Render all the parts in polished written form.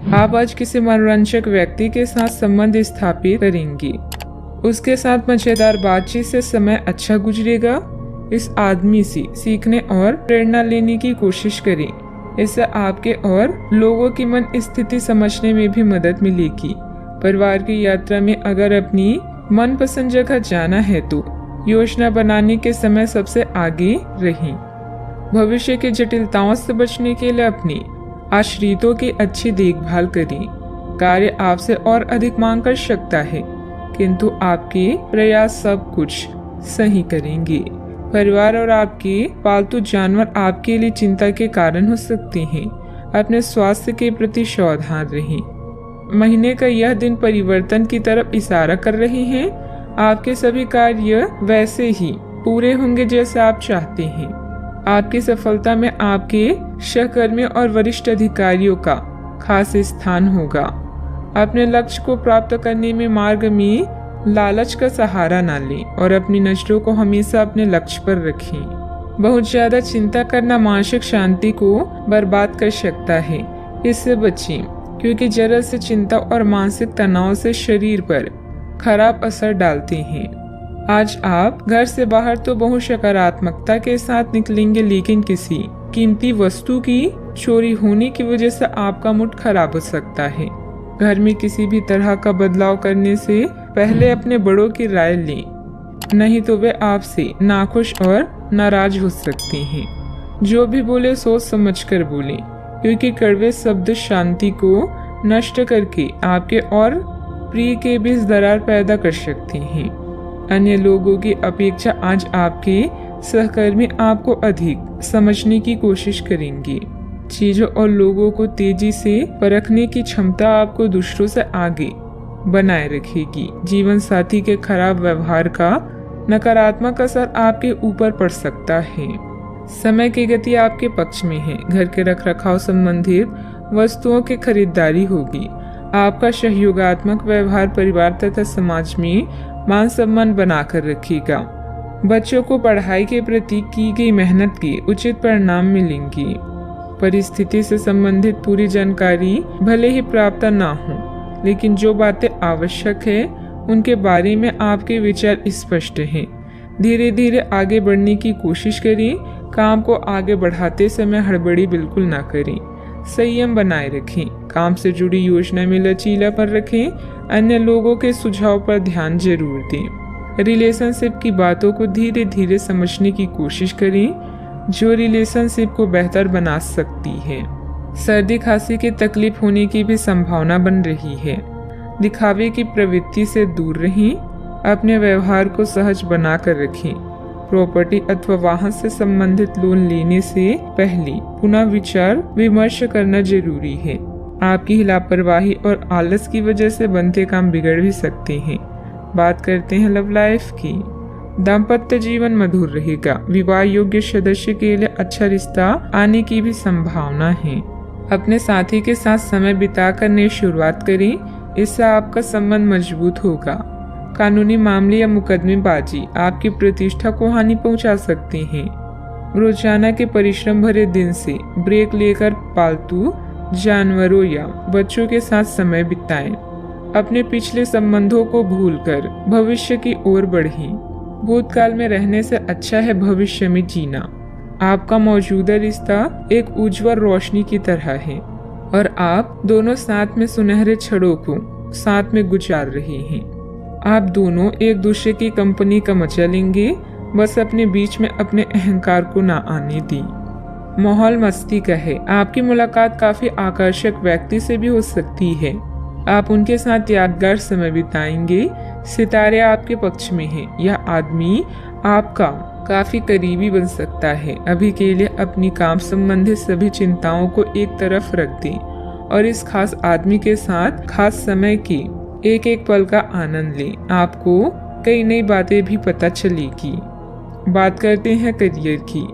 आप आज किसी मनोरंजक व्यक्ति के साथ संबंध स्थापित करेंगे। उसके साथ मजेदार बातचीत से समय अच्छा गुजरेगा। इस आदमी से सीखने और प्रेरणा लेने की कोशिश करें। इससे आपके और लोगों की मन स्थिति समझने में भी मदद मिलेगी। परिवार की यात्रा में अगर अपनी मनपसंद जगह जाना है तो योजना बनाने के समय सबसे आगे रहें। भविष्य की जटिलताओं से बचने के लिए अपनी आश्रितों की अच्छी देखभाल करें। कार्य आपसे और अधिक मांग कर सकता है, किंतु आपके प्रयास सब कुछ सही करेंगे। परिवार और आपके पालतू जानवर आपके लिए चिंता के कारण हो सकते हैं। अपने स्वास्थ्य के प्रति सावधान रहें। महीने का यह दिन परिवर्तन की तरफ इशारा कर रहे हैं। आपके सभी कार्य वैसे ही पूरे होंगे जैसे आप चाहते हैं। आपकी सफलता में आपके सहकर्मियों और वरिष्ठ अधिकारियों का खास स्थान होगा। अपने लक्ष्य को प्राप्त करने में मार्ग में लालच का सहारा ना लें और अपनी नजरों को हमेशा अपने लक्ष्य पर रखें। बहुत ज्यादा चिंता करना मानसिक शांति को बर्बाद कर सकता है। इससे बचें, क्योंकि जरा से चिंता और मानसिक तनाव से शरीर पर खराब असर डालते हैं। आज आप घर से बाहर तो बहुत सकारात्मकता के साथ निकलेंगे, लेकिन किसी कीमती वस्तु की चोरी होने की वजह से आपका मूड खराब हो सकता है। घर में किसी भी तरह का बदलाव करने से पहले अपने बड़ों की राय लें, नहीं तो वे आपसे नाखुश और नाराज हो सकते हैं। जो भी बोले सोच समझ कर बोलें, क्योंकि कड़वे शब्द शांति को नष्ट करके आपके और प्रिय के बीच दरार पैदा कर सकते हैं। अन्य लोगों की अपेक्षा आज आपके सहकर्मी आपको अधिक समझने की कोशिश करेंगे। चीजों और लोगों को तेजी से परखने की क्षमता आपको दूसरों से आगे बनाए रखेगी। जीवन साथी के खराब व्यवहार का नकारात्मक असर आपके ऊपर पड़ सकता है। समय की गति आपके पक्ष में है। घर के रखरखाव संबंधित वस्तुओं की खरीदारी होगी। आपका सहयोगात्मक व्यवहार परिवार तथा समाज में मान सम्मान बनाकर रखेगा। बच्चों को पढ़ाई के प्रति की गई मेहनत के उचित परिणाम मिलेंगे। परिस्थिति से संबंधित पूरी जानकारी भले ही प्राप्त ना हो, लेकिन जो बातें आवश्यक है उनके बारे में आपके विचार स्पष्ट हैं। धीरे धीरे आगे बढ़ने की कोशिश करें। काम को आगे बढ़ाते समय हड़बड़ी बिल्कुल ना करें। संयम बनाए रखें। काम से जुड़ी योजना में लचीलापन रखें। अन्य लोगों के सुझाव पर ध्यान जरूर दें। रिलेशनशिप की बातों को धीरे धीरे समझने की कोशिश करें, जो रिलेशनशिप को बेहतर बना सकती है। सर्दी खांसी की तकलीफ होने की भी संभावना बन रही है। दिखावे की प्रवृत्ति से दूर रहें। अपने व्यवहार को सहज बनाकर रखें। प्रॉपर्टी अथवा वाहन से संबंधित लोन लेने से पहले पुनः विचार विमर्श करना जरूरी है। आपकी लापरवाही और आलस की वजह से बनते काम बिगड़ भी सकते हैं। बात करते हैं लव लाइफ की। दाम्पत्य जीवन मधुर रहेगा। विवाह योग्य सदस्य के लिए अच्छा रिश्ता आने की भी संभावना है। अपने साथी के साथ समय बिताकर नई शुरुआत करें, इससे आपका संबंध मजबूत होगा। कानूनी मामले या मुकदमेबाजी आपकी प्रतिष्ठा को हानि पहुंचा सकते हैं। रोजाना के परिश्रम भरे दिन से ब्रेक लेकर पालतू जानवरों या बच्चों के साथ समय बिताएं। अपने पिछले संबंधों को भूलकर भविष्य की ओर बढ़ें। भूतकाल में रहने से अच्छा है भविष्य में जीना। आपका मौजूदा रिश्ता एक उज्ज्वल रोशनी की तरह है और आप दोनों साथ में सुनहरे क्षणों को साथ में गुजार रहे हैं। आप दोनों एक दूसरे की कंपनी का मजा लेंगे। बस अपने बीच में अपने अहंकार को ना आने दें। माहौल मस्ती का है। आपकी मुलाकात काफी आकर्षक व्यक्ति से भी हो सकती है। आप उनके साथ यादगार समय बिताएंगे। सितारे आपके पक्ष में हैं। यह आदमी आपका काफी करीबी बन सकता है। अभी के लिए अपनी काम संबंधित सभी चिंताओं को एक तरफ रख दें और इस खास आदमी के साथ खास समय के एक एक पल का आनंद लें। आपको कई नई बातें भी पता चलेगी। बात करते हैं करियर की।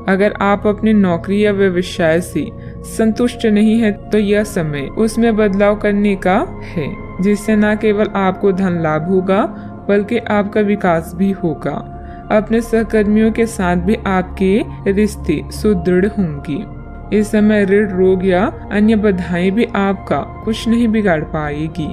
अगर आप अपनी नौकरी या व्यवसाय से संतुष्ट नहीं है तो यह समय उसमें बदलाव करने का है, जिससे न केवल आपको धन लाभ होगा बल्कि आपका विकास भी होगा। अपने सहकर्मियों के साथ भी आपके रिश्ते सुदृढ़ होंगे। इस समय ऋण, रोग या अन्य बाधाएं भी आपका कुछ नहीं बिगाड़ पाएगी।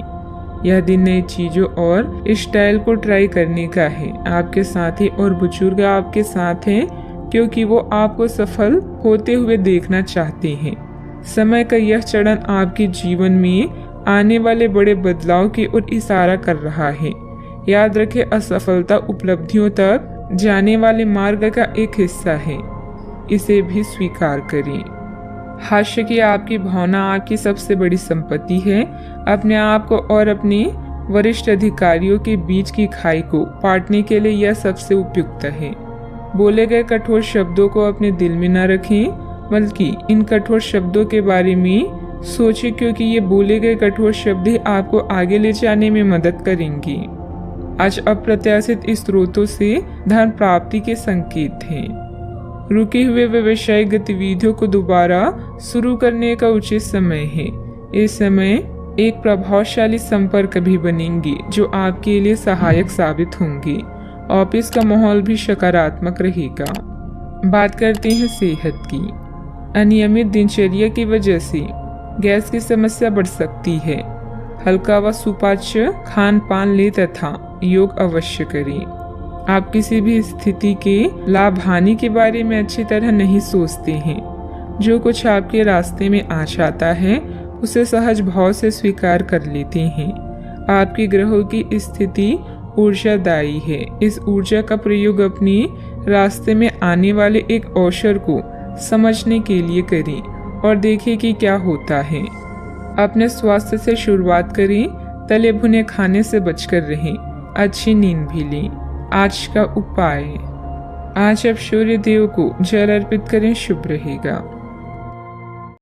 यह दिन नई चीजों और स्टाइल को ट्राई करने का है। आपके साथी और बुजुर्ग आपके साथ हैं क्योंकि वो आपको सफल होते हुए देखना चाहते हैं। समय का यह चरण आपके जीवन में आने वाले बड़े बदलाव की ओर इशारा कर रहा है। याद रखें, असफलता उपलब्धियों तक जाने वाले मार्ग का एक हिस्सा है, इसे भी स्वीकार करें। हास्य की आपकी भावना आपकी सबसे बड़ी संपत्ति है। अपने आप को और अपने वरिष्ठ अधिकारियों के बीच की खाई को पाटने के लिए यह सबसे उपयुक्त है। बोले गए कठोर शब्दों को अपने दिल में न रखें, बल्कि इन कठोर शब्दों के बारे में सोचें, क्योंकि ये बोले गए कठोर शब्द ही आपको आगे ले जाने में मदद करेंगे। आज अप्रत्याशित स्रोतों से धन प्राप्ति के संकेत हैं। रुके हुए व्यवसायिक गतिविधियों को दोबारा शुरू करने का उचित समय है। इस समय एक प्रभावशाली संपर्क भी बनेंगे जो आपके लिए सहायक साबित होंगे। ऑफिस का माहौल भी सकारात्मक रहेगा। बात करते हैं सेहत की। अनियमित दिनचर्या की वजह से गैस की समस्या बढ़ सकती है। हल्का व सुपाच्य खान पान ले तथा योग अवश्य करें। आप किसी भी स्थिति के लाभ हानि के बारे में अच्छी तरह नहीं सोचते हैं। जो कुछ आपके रास्ते में आ जाता है उसे सहज भाव से स्वीकार कर लेते हैं। आपकी ग्रहों की स्थिति ऊर्जादायी है। इस ऊर्जा का प्रयोग अपने रास्ते में आने वाले एक अवसर को समझने के लिए करें और देखें कि क्या होता है। अपने स्वास्थ्य से शुरुआत करें। तले भुने खाने से बचकर रहें। अच्छी नींद भी लें। आज का उपाय, आज आप सूर्य देव को जल अर्पित करें, शुभ रहेगा।